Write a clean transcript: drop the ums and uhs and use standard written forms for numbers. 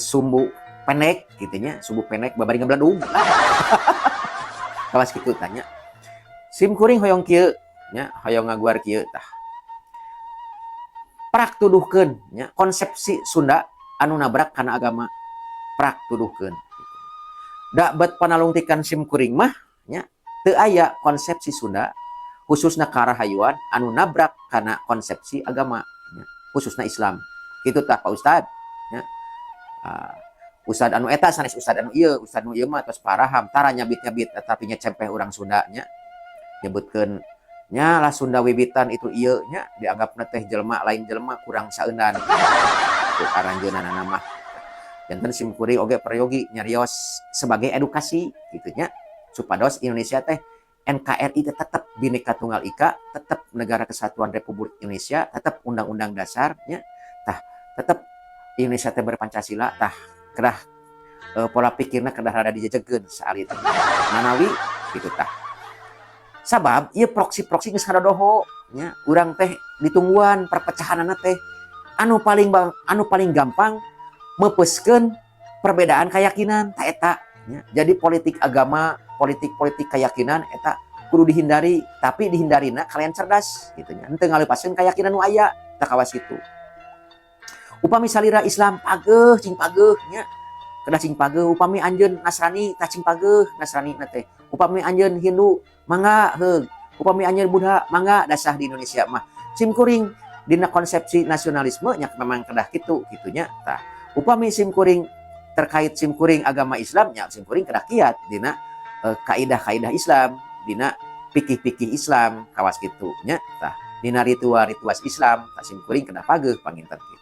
sumbu pendek gitunya, sumbu pendek babari ngebladung. Kawas kitu tanya. Sim kuring hoyong kieu nya, hoyong ngaguar kieu tah. Prak tuduhkeun nya konsepsi Sunda anu nabrak kana agama. Prak tuduhkeun. Da bet panalungtikan sim kuring mah nya teu aya konsepsi Sunda khususna karahayuan anu nabrak kana konsepsi agama nya, khususna Islam. Kitu tah Pak Ustad nya. Ustad anu eta sanes ustad anu ieu mah tos paraham tara nyabit-nyabit tapi nya cempeh urang Sunda nya. Nyebutkeun nya lah Sunda wiwitan itu ieu nya dianggapna teh jelema lain jelema kurang saeunan. Itu aranjeunana mah. Janten sim kuring oge prayogi nyarios sebagai edukasi gitu nya. Supados Indonesia teh NKRI tetap Bhinneka Tunggal Ika, tetap Negara Kesatuan Republik Indonesia, tetap Undang-Undang Dasar nya. Tah tetap Indonesia teh berpancasila tah kedah pola pikirna kedah rada dijejegeun saalit. Manawi gitu tah. Sabab ieu proksi-proksi geus kadodoho nya, urang teh ditungguan perpecahanana teh anu paling gampang meupeskeun perbedaan keyakinan ta eta nya. Jadi politik agama, politik keyakinan eta kudu dihindari, tapi dihindarina kalian cerdas gitu nya. Henteu ngaleupaseun keyakinan nu aya tah kawas kitu. Upami salira Islam pageuh cing pageuh nya. Kedah cing pageuh upami anjeun Nasrani tah cing pageuh Nasrani na teh. Upami anjeun Hindu mangga heug. Upami anjeun Buddha mangga dasah di Indonesia mah. Sim kuring dina konsepsi nasionalisme nya memang kedah kitu gitunya tah. Upami sim kuring terkait sim kuring agama Islam nya sim kuring kedah kiat dina kaidah-kaidah Islam, dina pikih-pikih Islam kawas kitu nya tah. Dina ritual Islam tah sim kuring kedah pageuh panginten kitu.